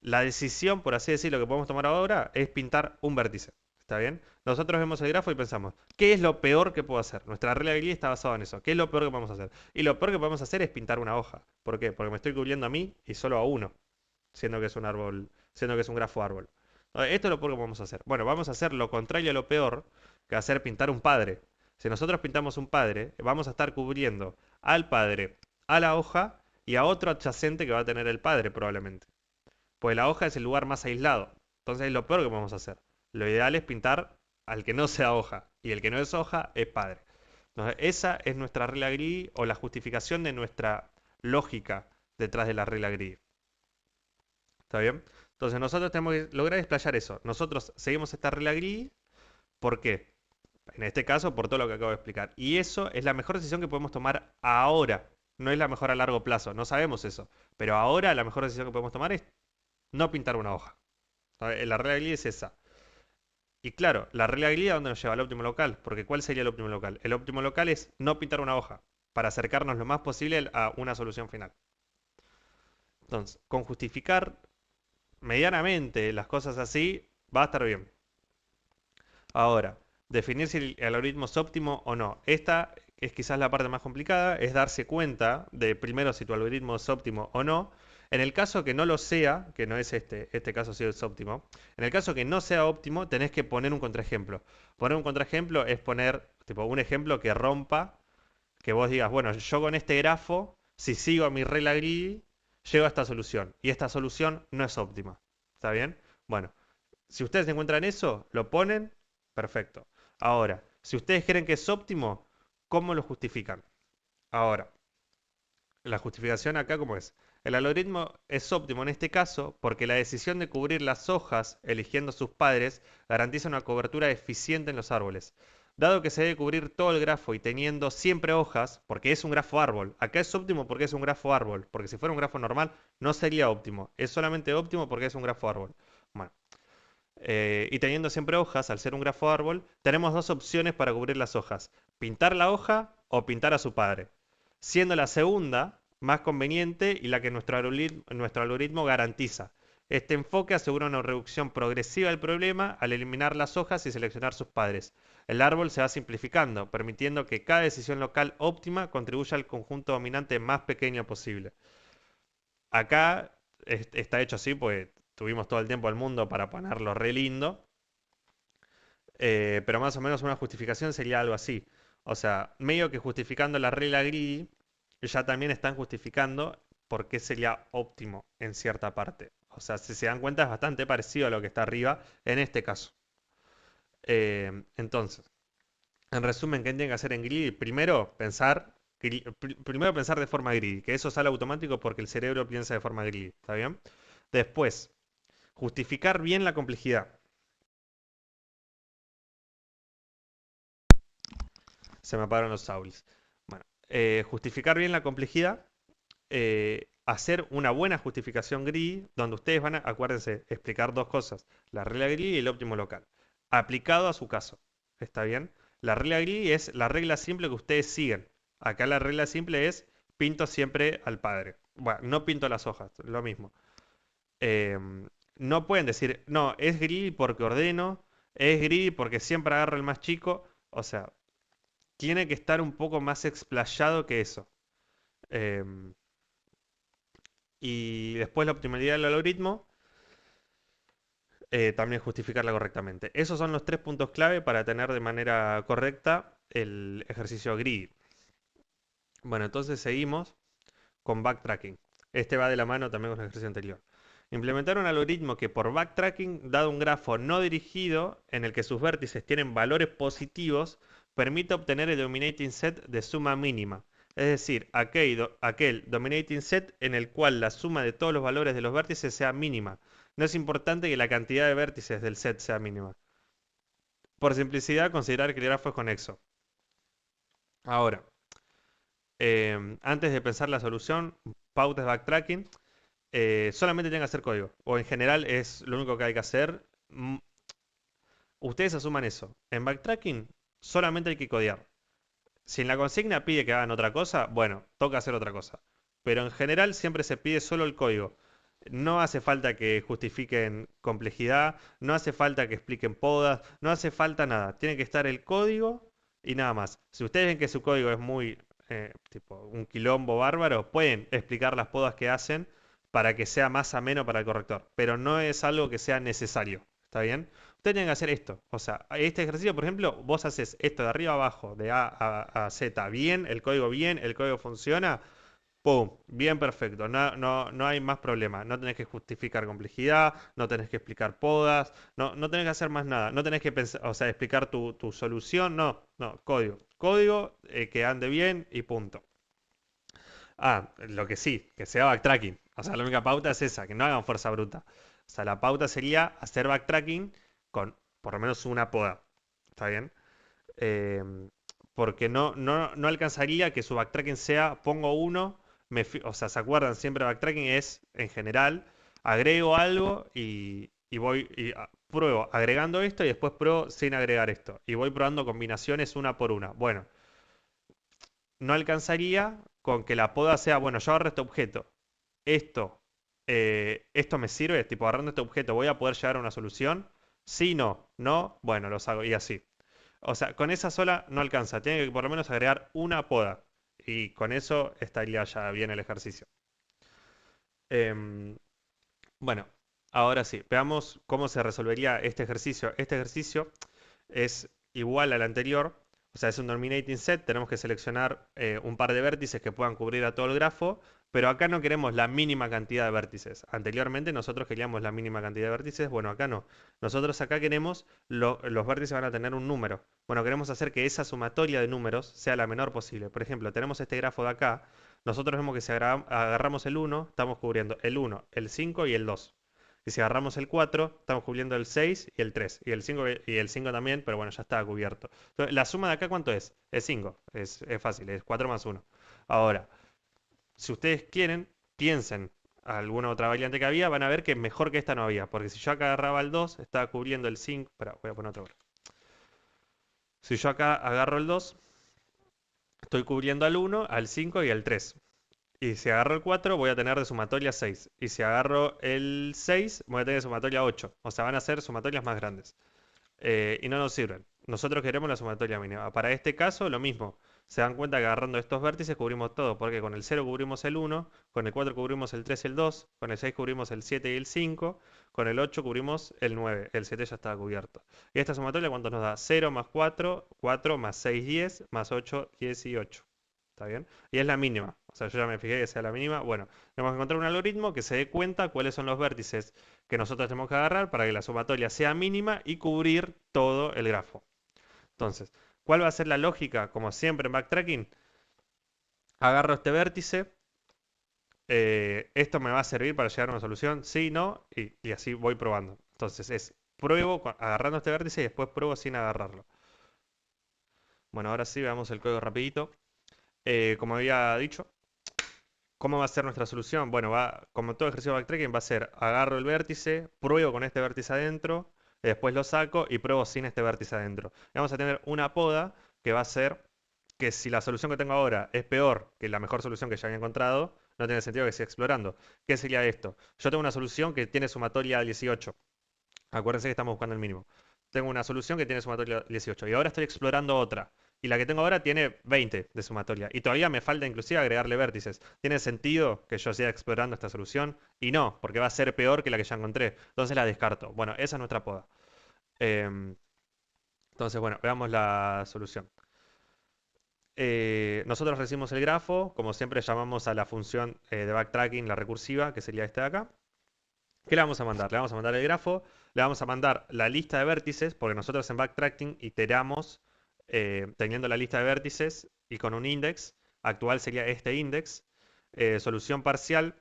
A: La decisión, por así decirlo, que podemos tomar ahora es pintar un vértice. ¿Está bien? Nosotros vemos el grafo y pensamos, ¿qué es lo peor que puedo hacer? Nuestra regla gris está basada en eso. ¿Qué es lo peor que podemos hacer? Y lo peor que podemos hacer es pintar una hoja. ¿Por qué? Porque me estoy cubriendo a mí y solo a uno, siendo que es un árbol, siendo que es un grafo árbol. Esto es lo peor que vamos a hacer. Bueno, vamos a hacer lo contrario a lo peor, que va a ser pintar un padre. Si nosotros pintamos un padre, vamos a estar cubriendo al padre, a la hoja y a otro adyacente que va a tener el padre probablemente. Pues la hoja es el lugar más aislado. Entonces es lo peor que podemos hacer. Lo ideal es pintar al que no sea hoja. Y el que no es hoja es padre. Entonces, esa es nuestra regla gris o la justificación de nuestra lógica detrás de la regla gris. ¿Está bien? Entonces nosotros tenemos que lograr explayar eso. Nosotros seguimos esta regla gris. ¿Por qué? En este caso, por todo lo que acabo de explicar. Y eso es la mejor decisión que podemos tomar ahora. No es la mejor a largo plazo. No sabemos eso. Pero ahora la mejor decisión que podemos tomar es no pintar una hoja. La regla gris es esa. Y claro, la regla gris ¿a dónde nos lleva? Al óptimo local. Porque ¿cuál sería el óptimo local? El óptimo local es no pintar una hoja. Para acercarnos lo más posible a una solución final. Entonces, con justificar medianamente las cosas así, va a estar bien. Ahora, definir si el algoritmo es óptimo o no. Esta es quizás la parte más complicada, es darse cuenta de primero si tu algoritmo es óptimo o no. En el caso que no lo sea, que no es este caso sí es óptimo, en el caso que no sea óptimo, tenés que poner un contraejemplo. Poner un contraejemplo es poner tipo un ejemplo que rompa, que vos digas, bueno, yo con este grafo, si sigo mi regla gris, llego a esta solución. Y esta solución no es óptima. ¿Está bien? Bueno, si ustedes encuentran eso, lo ponen, perfecto. Ahora, si ustedes creen que es óptimo, ¿cómo lo justifican? Ahora, la justificación acá, ¿cómo es? El algoritmo es óptimo en este caso porque la decisión de cubrir las hojas eligiendo sus padres garantiza una cobertura eficiente en los árboles. Dado que se debe cubrir todo el grafo y teniendo siempre hojas, porque es un grafo árbol, acá es óptimo porque es un grafo árbol, porque si fuera un grafo normal no sería óptimo, es solamente óptimo porque es un grafo árbol. Bueno, y teniendo siempre hojas, al ser un grafo árbol, tenemos dos opciones para cubrir las hojas. Pintar la hoja o pintar a su padre. siendo la segunda más conveniente y la que nuestro algoritmo garantiza. Este enfoque asegura una reducción progresiva del problema al eliminar las hojas y seleccionar sus padres. El árbol se va simplificando, permitiendo que cada decisión local óptima contribuya al conjunto dominante más pequeño posible. Acá está hecho así, pues tuvimos todo el tiempo del mundo para ponerlo re lindo, pero más o menos una justificación sería algo así. O sea, medio que justificando la regla greedy, ya también están justificando por qué sería óptimo en cierta parte. O sea, si se dan cuenta es bastante parecido a lo que está arriba en este caso. Entonces, en resumen, ¿qué tienen que hacer en greedy? Primero pensar de forma greedy, que eso sale automático porque el cerebro piensa de forma greedy, ¿está bien? Después, justificar bien la complejidad. Se me apagaron los sauls. Bueno, justificar bien la complejidad, hacer una buena justificación greedy, donde ustedes van a, acuérdense, explicar dos cosas, la regla greedy y el óptimo local, aplicado a su caso. ¿Está bien? La regla greedy es la regla simple que ustedes siguen. Acá la regla simple es pinto siempre al padre. Bueno, no pinto las hojas, lo mismo. No pueden decir, no, es greedy porque ordeno, es greedy porque siempre agarro el más chico. O sea, tiene que estar un poco más explayado que eso. Em, y después la optimalidad del algoritmo, también justificarla correctamente. Esos son los tres puntos clave para tener de manera correcta el ejercicio greedy. Bueno, entonces seguimos con backtracking. Este va de la mano también con el ejercicio anterior. Implementar un algoritmo que por backtracking, dado un grafo no dirigido en el que sus vértices tienen valores positivos, permite obtener el dominating set de suma mínima. Es decir, aquel dominating set en el cual la suma de todos los valores de los vértices sea mínima. No es importante que la cantidad de vértices del set sea mínima. Por simplicidad, considerar que el grafo es conexo. Ahora, antes de pensar la solución, pautas backtracking. Solamente tienen que hacer código. O en general es lo único que hay que hacer. Ustedes asuman eso. En backtracking solamente hay que codear. Si en la consigna pide que hagan otra cosa, bueno, toca hacer otra cosa. Pero en general siempre se pide solo el código. No hace falta que justifiquen complejidad, no hace falta que expliquen podas, no hace falta nada. Tiene que estar el código y nada más. Si ustedes ven que su código es muy tipo un quilombo bárbaro, pueden explicar las podas que hacen para que sea más ameno para el corrector. Pero no es algo que sea necesario. ¿Está bien? Ustedes tienen que hacer esto. O sea, este ejercicio, por ejemplo, vos haces esto de arriba a abajo, de A a Z, bien, el código funciona. ¡Pum! Bien perfecto. No hay más problema. No tenés que justificar complejidad, no tenés que explicar podas, no tenés que hacer más nada. No tenés que pensar, o sea, explicar tu solución. No, código. Código que ande bien y punto. Ah, lo que sí, que sea backtracking. O sea, la única pauta es esa, que no hagan fuerza bruta. O sea, la pauta sería hacer backtracking con por lo menos una poda. ¿Está bien? Em, Porque no alcanzaría que su backtracking sea pongo uno, o sea, ¿se acuerdan? Siempre backtracking es, en general, agrego algo y voy y pruebo agregando esto y después pruebo sin agregar esto. Y voy probando combinaciones una por una. Bueno, no alcanzaría con que la poda sea, bueno, yo agarro este objeto, esto, esto me sirve, tipo agarrando este objeto, ¿voy a poder llegar a una solución? Sí, no, bueno, los hago y así. O sea, con esa sola no alcanza, tiene que por lo menos agregar una poda. Y con eso estaría ya bien el ejercicio. Em, bueno, ahora sí, veamos cómo se resolvería este ejercicio. Este ejercicio es igual al anterior, o sea, es un dominating set, tenemos que seleccionar un par de vértices que puedan cubrir a todo el grafo, pero acá no queremos la mínima cantidad de vértices. Anteriormente nosotros queríamos la mínima cantidad de vértices, bueno, acá no. Nosotros acá queremos, los vértices van a tener un número. Bueno, queremos hacer que esa sumatoria de números sea la menor posible. Por ejemplo, tenemos este grafo de acá, nosotros vemos que si agarramos el 1, estamos cubriendo el 1, el 5 y el 2. Y si agarramos el 4, estamos cubriendo el 6 y el 3. Y el 5 también, pero bueno, ya está cubierto. Entonces, la suma de acá, ¿cuánto es? Es 5. Es fácil, es 4 más 1. Ahora, si ustedes quieren, piensen alguna otra variante que había, van a ver que mejor que esta no había. Porque si yo acá agarraba el 2, estaba cubriendo el 5. Espera, voy a poner otro. Si yo acá agarro el 2, estoy cubriendo al 1, al 5 y al 3. Y si agarro el 4, voy a tener de sumatoria 6. Y si agarro el 6, voy a tener de sumatoria 8. O sea, van a ser sumatorias más grandes. Y no nos sirven. Nosotros queremos la sumatoria mínima. Para este caso, lo mismo. Se dan cuenta que agarrando estos vértices cubrimos todo, porque con el 0 cubrimos el 1, con el 4 cubrimos el 3 y el 2, con el 6 cubrimos el 7 y el 5, con el 8 cubrimos el 9, el 7 ya estaba cubierto. ¿Y esta sumatoria cuánto nos da? 0 más 4, 4 más 6, 10, más 8, 18. ¿Está bien? Y es la mínima. O sea, yo ya me fijé que sea la mínima. Bueno, tenemos que encontrar un algoritmo que se dé cuenta cuáles son los vértices que nosotros tenemos que agarrar para que la sumatoria sea mínima y cubrir todo el grafo. Entonces, ¿cuál va a ser la lógica? Como siempre en backtracking, agarro este vértice, esto me va a servir para llegar a una solución, sí, no, y así voy probando. Entonces pruebo agarrando este vértice y después pruebo sin agarrarlo. Bueno, ahora sí, veamos el código rapidito. Como había dicho, ¿cómo va a ser nuestra solución? Bueno, como todo ejercicio de backtracking, va a ser agarro el vértice, pruebo con este vértice adentro, después lo saco y pruebo sin este vértice adentro. Y vamos a tener una poda que va a ser que si la solución que tengo ahora es peor que la mejor solución que ya había encontrado, no tiene sentido que siga explorando. ¿Qué sería esto? Yo tengo una solución que tiene sumatoria 18. Acuérdense que estamos buscando el mínimo. Tengo una solución que tiene sumatoria 18 y ahora estoy explorando otra. Y la que tengo ahora tiene 20 de sumatoria. Y todavía me falta inclusive agregarle vértices. ¿Tiene sentido que yo siga explorando esta solución? Y no, porque va a ser peor que la que ya encontré. Entonces la descarto. Bueno, esa es nuestra poda. Em, entonces, bueno, veamos la solución. Nosotros recibimos el grafo, como siempre llamamos a la función de backtracking, la recursiva, que sería esta de acá. ¿Qué le vamos a mandar? Le vamos a mandar el grafo, le vamos a mandar la lista de vértices, porque nosotros en backtracking iteramos teniendo la lista de vértices y con un index. Actual sería este index. Solución parcial,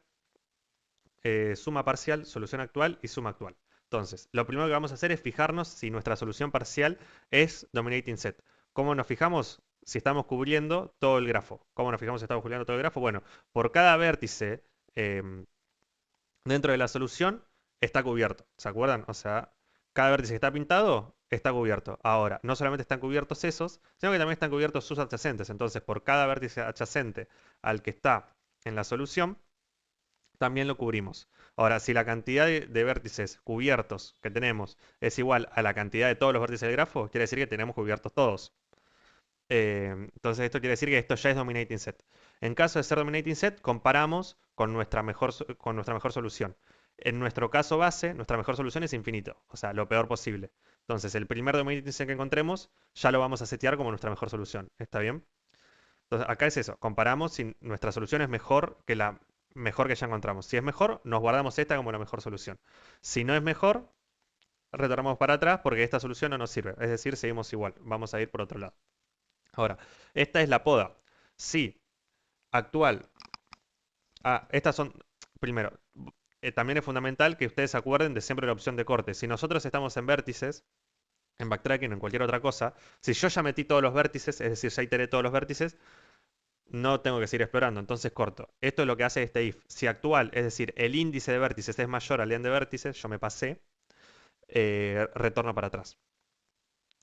A: suma parcial, solución actual y suma actual. Entonces, lo primero que vamos a hacer es fijarnos si nuestra solución parcial es dominating set. ¿Cómo nos fijamos? Si estamos cubriendo todo el grafo. ¿Cómo nos fijamos si estamos cubriendo todo el grafo? Bueno, por cada vértice em, dentro de la solución está cubierto. ¿Se acuerdan? O sea, cada vértice que está pintado está cubierto. Ahora, no solamente están cubiertos esos, sino que también están cubiertos sus adyacentes. Entonces, por cada vértice adyacente al que está en la solución, también lo cubrimos. Ahora, si la cantidad de vértices cubiertos que tenemos es igual a la cantidad de todos los vértices del grafo, quiere decir que tenemos cubiertos todos. Entonces esto quiere decir que esto ya es dominating set. En caso de ser dominating set, comparamos con con nuestra mejor solución. En nuestro caso base, nuestra mejor solución es infinito, o sea, lo peor posible. Entonces, el primer dominating set que encontremos, ya lo vamos a setear como nuestra mejor solución. ¿Está bien? Entonces, acá es eso, comparamos si nuestra solución es mejor que la mejor que ya encontramos. Si es mejor, nos guardamos esta como la mejor solución. Si no es mejor, retornamos para atrás porque esta solución no nos sirve. Es decir, seguimos igual, vamos a ir por otro lado. Ahora, esta es la poda. Si actual. Estas son. Primero, también es fundamental que ustedes se acuerden de siempre la opción de corte. Si nosotros estamos en vértices, en backtracking o en cualquier otra cosa, si yo ya metí todos los vértices, es decir, ya iteré todos los vértices, no tengo que seguir explorando, entonces corto. Esto es lo que hace este if. Si actual, es decir, el índice de vértices es mayor al n de vértices, yo me pasé, retorno para atrás.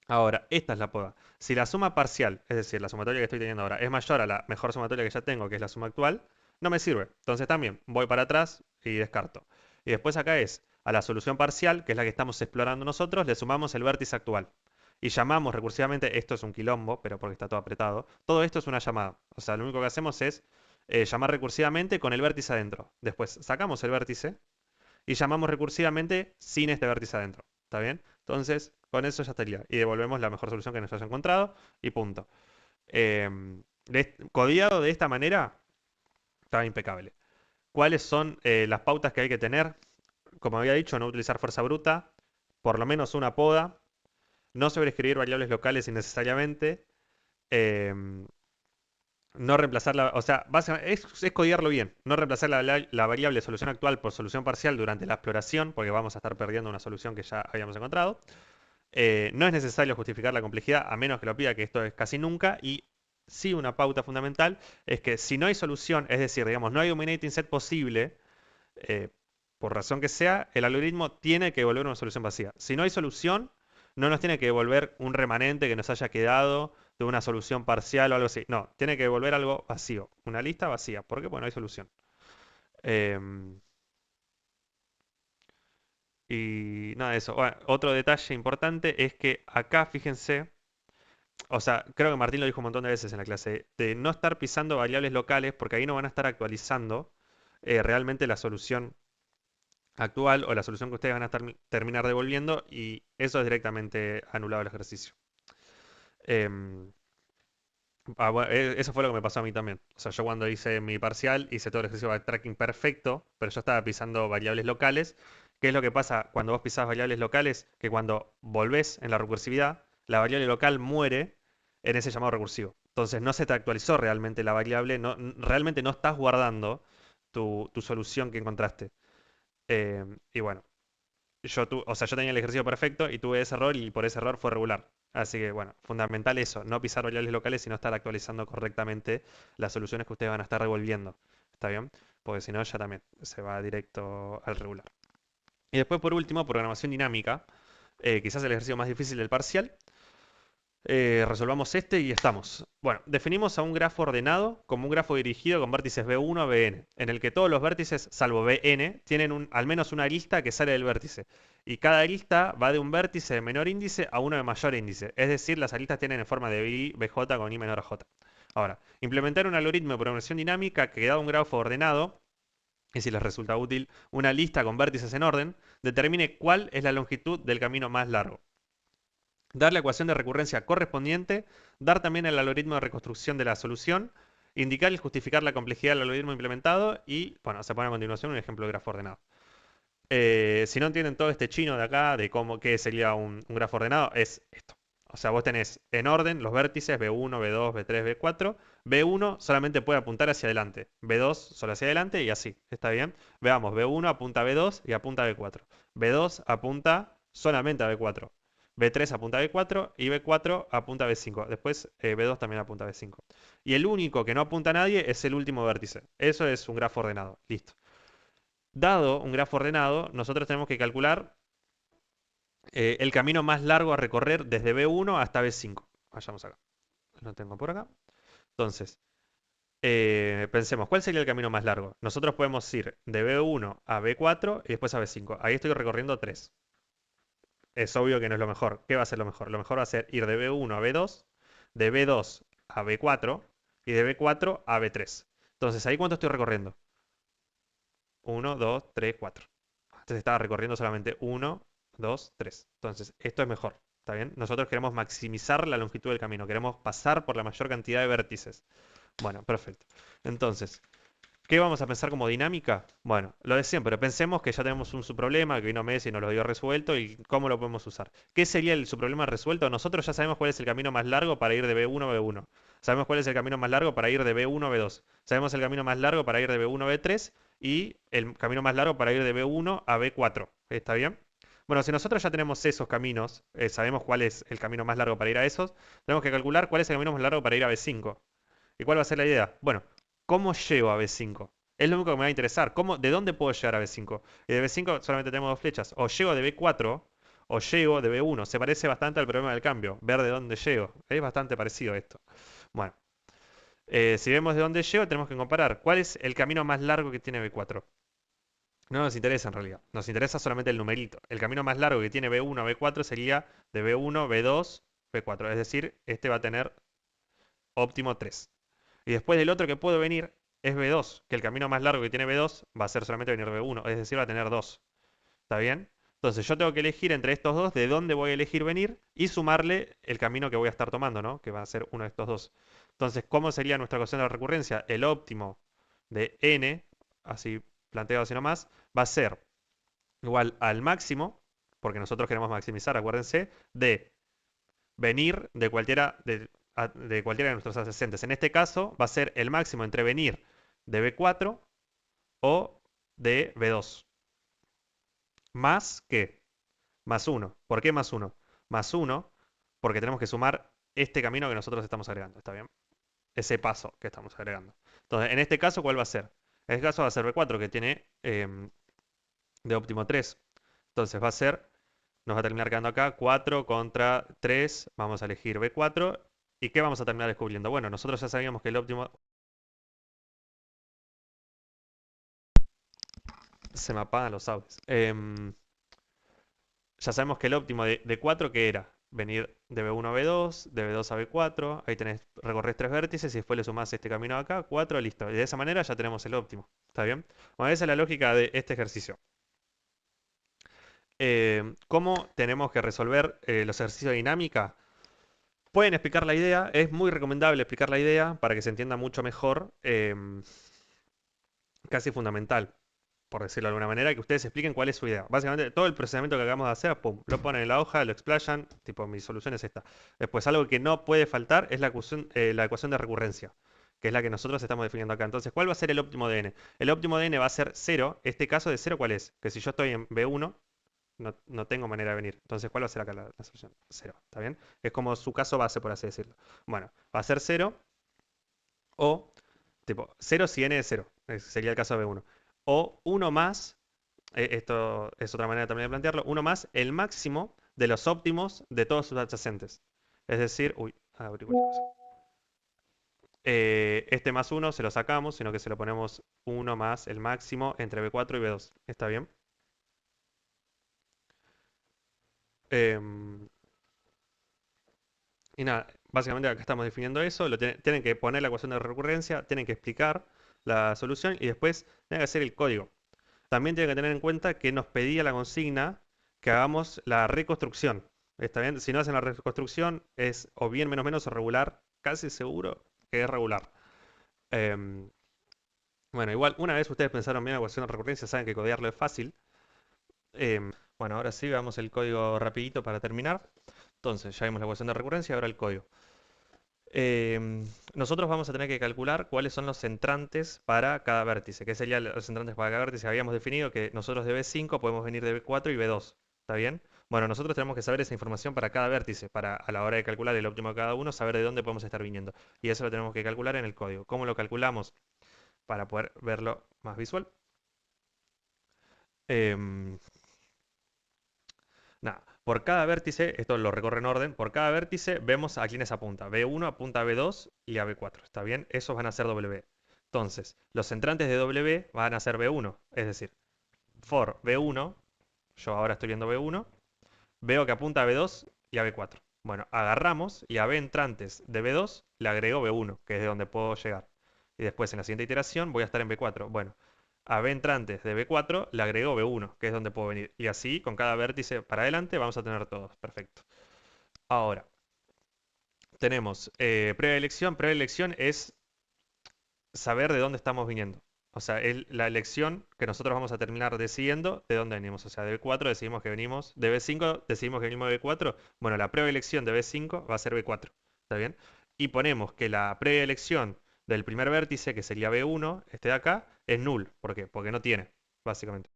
A: Ahora, esta es la poda. Si la suma parcial, es decir, la sumatoria que estoy teniendo ahora, es mayor a la mejor sumatoria que ya tengo, que es la suma actual, no me sirve. Entonces también voy para atrás y descarto. Y después acá es a la solución parcial, que es la que estamos explorando nosotros, le sumamos el vértice actual. Y llamamos recursivamente, esto es un quilombo, pero porque está todo apretado. Todo esto es una llamada. O sea, lo único que hacemos es llamar recursivamente con el vértice adentro. Después sacamos el vértice y llamamos recursivamente sin este vértice adentro. ¿Está bien? Entonces, con eso ya estaría. Y devolvemos la mejor solución que nos haya encontrado y punto. Codiado de esta manera, está impecable. ¿Cuáles son las pautas que hay que tener? Como había dicho, no utilizar fuerza bruta, por lo menos una poda, no sobreescribir variables locales innecesariamente, em, no reemplazar o sea, básicamente es codiarlo bien, no reemplazar la variable solución actual por solución parcial durante la exploración, porque vamos a estar perdiendo una solución que ya habíamos encontrado. No es necesario justificar la complejidad, a menos que lo pida, que esto es casi nunca, y sí una pauta fundamental es que si no hay solución, es decir, digamos, no hay dominating set posible, eh, por razón que sea, el algoritmo tiene que devolver una solución vacía. Si no hay solución, no nos tiene que devolver un remanente que nos haya quedado de una solución parcial o algo así. No, tiene que devolver algo vacío, una lista vacía, porque bueno, hay solución. Em, y nada de eso. Bueno, otro detalle importante es que acá, fíjense, o sea, creo que Martín lo dijo un montón de veces en la clase, de no estar pisando variables locales, porque ahí no van a estar actualizando realmente la solución actual o la solución que ustedes van a terminar devolviendo, y eso es directamente anulado el ejercicio. Em, bueno, eso fue lo que me pasó a mí también. O sea, yo cuando hice mi parcial hice todo el ejercicio de backtracking perfecto, pero yo estaba pisando variables locales. ¿Qué es lo que pasa cuando vos pisás variables locales? Que cuando volvés en la recursividad, la variable local muere en ese llamado recursivo. Entonces no se te actualizó realmente la variable, no, realmente no estás guardando tu solución que encontraste. Y bueno, o sea, yo tenía el ejercicio perfecto y tuve ese error y por ese error fue regular. Así que bueno, fundamental eso, no pisar variables locales, sino estar actualizando correctamente las soluciones que ustedes van a estar devolviendo. ¿Está bien? Porque si no, ya también se va directo al regular. Y después, por último, programación dinámica, quizás el ejercicio más difícil del parcial. Resolvamos este y estamos. Bueno, definimos a un grafo ordenado como un grafo dirigido con vértices B1 a Bn, en el que todos los vértices, salvo Bn, tienen al menos una arista que sale del vértice. Y cada arista va de un vértice de menor índice a uno de mayor índice. Es decir, las aristas tienen en forma de BI, BJ con I menor a J. Ahora, implementar un algoritmo de programación dinámica que, dado un grafo ordenado, y si les resulta útil, una lista con vértices en orden, determine cuál es la longitud del camino más largo. Dar la ecuación de recurrencia correspondiente, dar también el algoritmo de reconstrucción de la solución, indicar y justificar la complejidad del algoritmo implementado y, bueno, se pone a continuación un ejemplo de grafo ordenado. Si no entienden todo este chino de acá, de qué sería un grafo ordenado, es esto. O sea, vos tenés en orden los vértices B1, B2, B3, B4. B1 solamente puede apuntar hacia adelante, B2 solo hacia adelante y así. ¿Está bien? Veamos, B1 apunta a B2 y apunta a B4. B2 apunta solamente a B4. B3 apunta a B4 y B4 apunta a B5. Después B2 también apunta a B5. Y el único que no apunta a nadie es el último vértice. Eso es un grafo ordenado. Listo. Dado un grafo ordenado, nosotros tenemos que calcular el camino más largo a recorrer desde B1 hasta B5. Vayamos acá. Lo tengo por acá. Entonces, pensemos, ¿cuál sería el camino más largo? Nosotros podemos ir de B1 a B4 y después a B5. Ahí estoy recorriendo 3. Es obvio que no es lo mejor. ¿Qué va a ser lo mejor? Lo mejor va a ser ir de B1 a B2, de B2 a B4 y de B4 a B3. Entonces, ¿ahí cuánto estoy recorriendo? 1, 2, 3, 4. Entonces estaba recorriendo solamente 1, 2, 3. Entonces, esto es mejor. ¿Está bien? Nosotros queremos maximizar la longitud del camino. Queremos pasar por la mayor cantidad de vértices. Bueno, perfecto. Entonces, ¿qué vamos a pensar como dinámica? Bueno, lo de siempre. Pensemos que ya tenemos un subproblema, que vino Messi y nos lo dio resuelto y cómo lo podemos usar. ¿Qué sería el subproblema resuelto? Nosotros ya sabemos cuál es el camino más largo para ir de B1 a B1. Sabemos cuál es el camino más largo para ir de B1 a B2. Sabemos el camino más largo para ir de B1 a B3 y el camino más largo para ir de B1 a B4. ¿Está bien? Bueno, si nosotros ya tenemos esos caminos, sabemos cuál es el camino más largo para ir a esos, tenemos que calcular cuál es el camino más largo para ir a B5. ¿Y cuál va a ser la idea? Bueno, ¿cómo llego a B5? Es lo único que me va a interesar. ¿De dónde puedo llegar a B5? Y de B5 solamente tenemos dos flechas. O llego de B4 o llego de B1. Se parece bastante al problema del cambio. Ver de dónde llego. Es bastante parecido esto. Bueno, si vemos de dónde llego, tenemos que comparar. ¿Cuál es el camino más largo que tiene B4? No nos interesa en realidad. Nos interesa solamente el numerito. El camino más largo que tiene B1 a B4 sería de B1, B2, B4. Es decir, este va a tener óptimo 3. Y después del otro que puede venir es B2, que el camino más largo que tiene B2 va a ser solamente venir B1, es decir, va a tener 2. ¿Está bien? Entonces yo tengo que elegir entre estos dos de dónde voy a elegir venir y sumarle el camino que voy a estar tomando, ¿no? Que va a ser uno de estos dos. Entonces, ¿cómo sería nuestra ecuación de la recurrencia? El óptimo de n, así planteado así nomás, va a ser igual al máximo, porque nosotros queremos maximizar, acuérdense, de venir de cualquiera de nuestros adyacentes. En este caso va a ser el máximo entre venir de B4 o de B2. ¿Más qué? Más 1. ¿Por qué más 1? Más 1 porque tenemos que sumar este camino que nosotros estamos agregando. ¿Está bien? Ese paso que estamos agregando. Entonces, en este caso, ¿cuál va a ser? En este caso va a ser B4 que tiene de óptimo 3. Entonces va a ser, nos va a terminar quedando acá 4 contra 3. Vamos a elegir B4 ¿Y qué vamos a terminar descubriendo? Bueno, nosotros ya sabíamos que el óptimo... Se me apagan los audios. Ya sabemos que el óptimo de 4, ¿qué era? Venir de B1 a B2, de B2 a B4, ahí tenés, recorres 3 vértices y después le sumás este camino de acá, 4, listo. Y de esa manera ya tenemos el óptimo. ¿Está bien? Bueno, esa es la lógica de este ejercicio. ¿Cómo tenemos que resolver los ejercicios de dinámica? Pueden explicar la idea, es muy recomendable explicar la idea para que se entienda mucho mejor, casi fundamental, por decirlo de alguna manera, que ustedes expliquen cuál es su idea. Básicamente, todo el procedimiento que acabamos de hacer, pum, lo ponen en la hoja, lo explayan, tipo, mi solución es esta. Después, algo que no puede faltar es la ecuación de recurrencia, que es la que nosotros estamos definiendo acá. Entonces, ¿cuál va a ser el óptimo de n? El óptimo de n va a ser 0. Este caso de 0, ¿cuál es? Que si yo estoy en B1, no tengo manera de venir. Entonces, ¿cuál va a ser acá la solución? 0, ¿está bien? Es como su caso base, por así decirlo. Bueno, va a ser 0 o, tipo, 0 si n es 0. Sería el caso de B1. O 1 más, esto es otra manera también de plantearlo, 1 más el máximo de los óptimos de todos sus adyacentes. Es decir, uy, abrí cualquier cosa. Este más 1 se lo sacamos, sino que se lo ponemos 1 más el máximo entre B4 y B2. ¿Está bien? Em, y nada, básicamente acá estamos definiendo eso. Tienen que poner la ecuación de recurrencia, tienen que explicar la solución y después tienen que hacer el código. También tienen que tener en cuenta que nos pedía la consigna que hagamos la reconstrucción. ¿Está bien? Si no hacen la reconstrucción es o bien menos menos o regular, casi seguro que es regular. Em, bueno, igual, una vez ustedes pensaron bien en la ecuación de recurrencia, saben que codearlo es fácil. Bueno, ahora sí, veamos el código rapidito para terminar. Entonces, ya vimos la ecuación de recurrencia, ahora el código. Nosotros vamos a tener que calcular cuáles son los entrantes para cada vértice. ¿Qué serían los entrantes para cada vértice? Habíamos definido que nosotros de B5 podemos venir de B4 y B2. ¿Está bien? Bueno, nosotros tenemos que saber esa información para cada vértice, para a la hora de calcular el óptimo de cada uno, saber de dónde podemos estar viniendo. Y eso lo tenemos que calcular en el código. ¿Cómo lo calculamos? Para poder verlo más visual. Em, Nada, por cada vértice, esto lo recorre en orden, por cada vértice vemos a quiénes apunta. B1 apunta a B2 y a B4, ¿está bien? Esos van a ser W. Entonces, los entrantes de W van a ser B1, es decir, for B1, yo ahora estoy viendo B1, veo que apunta a B2 y a B4. Bueno, agarramos y a B entrantes de B2 le agrego B1, que es de donde puedo llegar. Y después en la siguiente iteración voy a estar en B4. Bueno, a B entrantes de B4 le agrego B1, que es donde puedo venir. Y así, con cada vértice para adelante, vamos a tener todos. Perfecto. Ahora, tenemos previa elección. Previa elección es saber de dónde estamos viniendo. O sea, es la elección que nosotros vamos a terminar decidiendo de dónde venimos. O sea, de B4 decidimos que venimos, de B5 decidimos que venimos de B4. Bueno, la previa elección de B5 va a ser B4. ¿Está bien? Y ponemos que la previa elección del primer vértice, que sería B1, este de acá, es null. ¿Por qué? Porque no tiene, básicamente.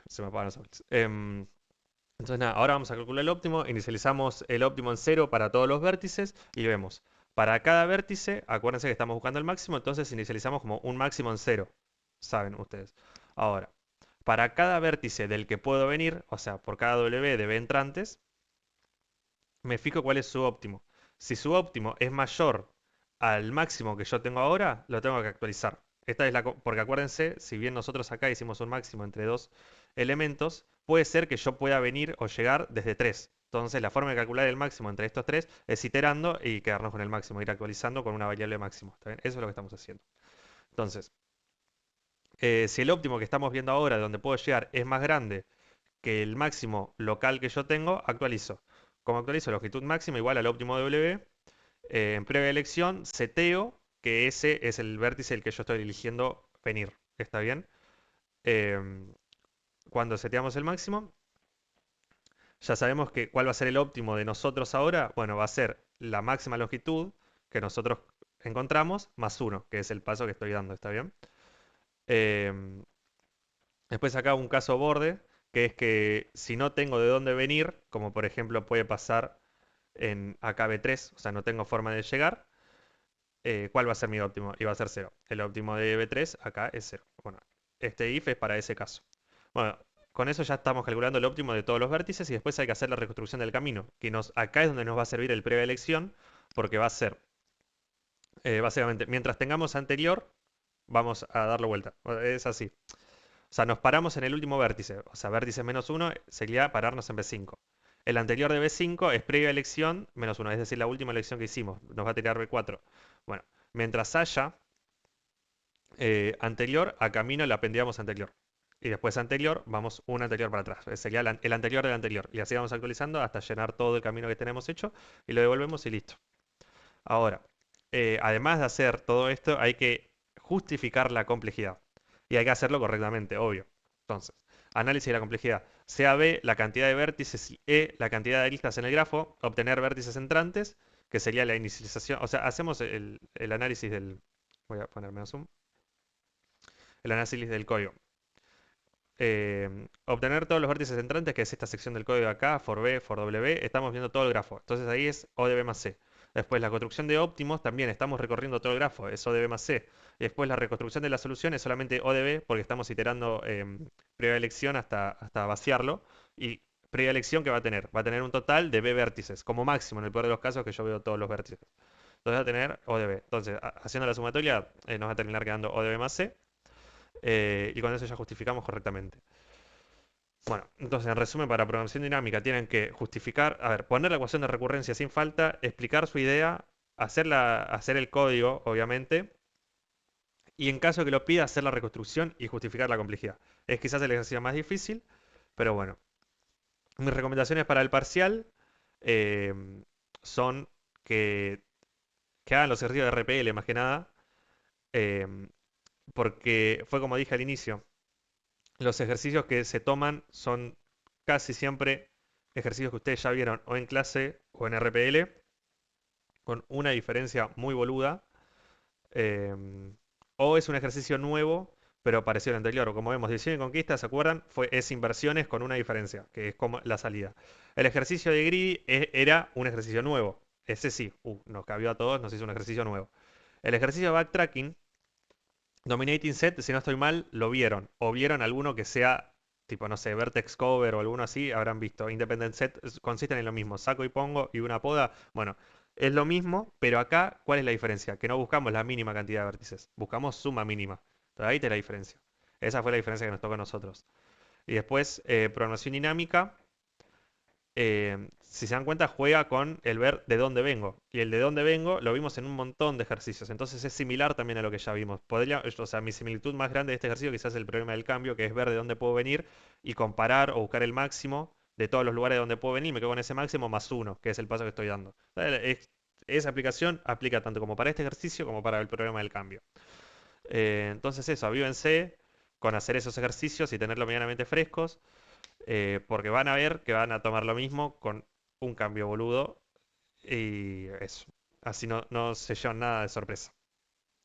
A: Se me apagan los audios. Entonces nada, ahora vamos a calcular el óptimo, inicializamos el óptimo en 0 para todos los vértices y vemos, para cada vértice, acuérdense que estamos buscando el máximo, entonces inicializamos como un máximo en 0, saben ustedes. Ahora, para cada vértice del que puedo venir, o sea, por cada W de B entrantes, me fijo cuál es su óptimo. Si su óptimo es mayor al máximo que yo tengo ahora, lo tengo que actualizar. Esta es porque acuérdense, si bien nosotros acá hicimos un máximo entre dos elementos, puede ser que yo pueda venir o llegar desde tres. Entonces, la forma de calcular el máximo entre estos tres es iterando y quedarnos con el máximo, ir actualizando con una variable máximo. ¿Está bien? Eso es lo que estamos haciendo. Entonces, si el óptimo que estamos viendo ahora, de donde puedo llegar, es más grande que el máximo local que yo tengo, actualizo. Como actualizo longitud máxima igual al óptimo W, en previa elección seteo que ese es el vértice el que yo estoy eligiendo venir. ¿Está bien? Em, Cuando seteamos el máximo, ya sabemos que cuál va a ser el óptimo de nosotros ahora. Bueno, va a ser la máxima longitud que nosotros encontramos más 1, que es el paso que estoy dando. ¿Está bien? Em, Después acá un caso borde, que es que si no tengo de dónde venir, como por ejemplo puede pasar en acá B3, o sea, no tengo forma de llegar, ¿cuál va a ser mi óptimo? Y va a ser 0. El óptimo de B3 acá es 0. Bueno, este if es para ese caso. Bueno, con eso ya estamos calculando el óptimo de todos los vértices y después hay que hacer la reconstrucción del camino, acá es donde nos va a servir el previa elección, porque va a ser, básicamente, mientras tengamos anterior, vamos a darle vuelta. Es así. O sea, nos paramos en el último vértice. O sea, vértice -1 sería pararnos en B5. El anterior de B5 es previa elección -1, es decir, la última elección que hicimos. Nos va a tirar B4. Bueno, mientras haya anterior, a camino le apendíamos anterior. Y después anterior, vamos un anterior para atrás. Sería el anterior del anterior. Y así vamos actualizando hasta llenar todo el camino que tenemos hecho y lo devolvemos y listo. Ahora, además de hacer todo esto, hay que justificar la complejidad. Y hay que hacerlo correctamente, obvio. Entonces, análisis de la complejidad. Sea B la cantidad de vértices y E la cantidad de aristas en el grafo, obtener vértices entrantes, que sería la inicialización. O sea, hacemos el análisis del... Voy a poner menos zoom. El análisis del código. Obtener todos los vértices entrantes, que es esta sección del código de acá, for B, for W, estamos viendo todo el grafo. Entonces ahí es O de B más C. Después la construcción de óptimos, también estamos recorriendo todo el grafo, es O de B más C. Y después la reconstrucción de la solución es solamente O de B, porque estamos iterando previa elección hasta vaciarlo. Y previa elección, ¿qué va a tener? Va a tener un total de B vértices, como máximo, en el peor de los casos, que yo veo todos los vértices. Entonces va a tener O de B. Entonces, haciendo la sumatoria, nos va a terminar quedando O de B más C. Y con eso ya justificamos correctamente. Bueno, entonces en resumen, para programación dinámica tienen que justificar, a ver, poner la ecuación de recurrencia sin falta, explicar su idea, hacer el código, obviamente, y en caso que lo pida, hacer la reconstrucción y justificar la complejidad. Es quizás el ejercicio más difícil, pero bueno. Mis recomendaciones para el parcial eh, son que, que hagan los ejercicios de RPL más que nada, eh, porque fue como dije al inicio. Los ejercicios que se toman son casi siempre ejercicios que ustedes ya vieron o en clase o en RPL, con una diferencia muy boluda. O es un ejercicio nuevo, pero parecido al anterior. O como vemos, División y Conquista, ¿se acuerdan? Es inversiones con una diferencia, que es como la salida. El ejercicio de Greedy era un ejercicio nuevo. Ese sí, nos cabió a todos, nos hizo un ejercicio nuevo. El ejercicio de backtracking Dominating Set, si no estoy mal, lo vieron. O vieron alguno que sea, tipo, no sé, Vertex Cover o alguno así, habrán visto. Independent Set consisten en lo mismo. Saco y pongo y una poda. Bueno, es lo mismo, pero acá, ¿cuál es la diferencia? Que no buscamos la mínima cantidad de vértices. Buscamos suma mínima. Entonces ahí está la diferencia. Esa fue la diferencia que nos tocó a nosotros. Y después, programación dinámica si se dan cuenta, juega con el ver de dónde vengo. Y el de dónde vengo lo vimos en un montón de ejercicios. Entonces es similar también a lo que ya vimos. O sea, mi similitud más grande de este ejercicio quizás es el problema del cambio, que es ver de dónde puedo venir y comparar o buscar el máximo de todos los lugares de donde puedo venir. Me quedo con ese máximo más uno, que es el paso que estoy dando. Esa aplicación aplica tanto como para este ejercicio como para el problema del cambio. Entonces eso, avívense con hacer esos ejercicios y tenerlos medianamente frescos porque van a ver que van a tomar lo mismo con un cambio boludo y eso. Así no se llevan nada de sorpresa.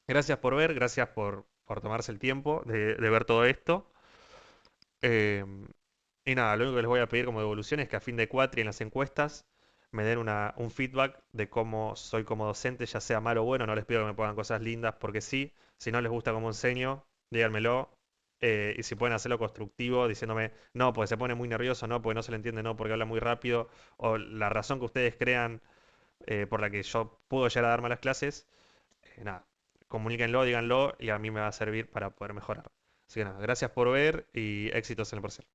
A: Gracias por ver, gracias por tomarse el tiempo de ver todo esto. Eh, y nada, lo único que les voy a pedir como devolución es que a fin de cuatri en las encuestas me den un feedback de cómo soy como docente, ya sea malo o bueno. No les pido que me pongan cosas lindas porque sí. Si no les gusta cómo enseño, díganmelo. Y si pueden hacerlo constructivo, diciéndome, no, porque se pone muy nervioso, no, porque no se le entiende, no, porque habla muy rápido, o la razón que ustedes crean por la que yo puedo llegar a dar malas clases, nada, comuníquenlo, díganlo y a mí me va a servir para poder mejorar. Así que nada, gracias por ver y éxitos en el parcial.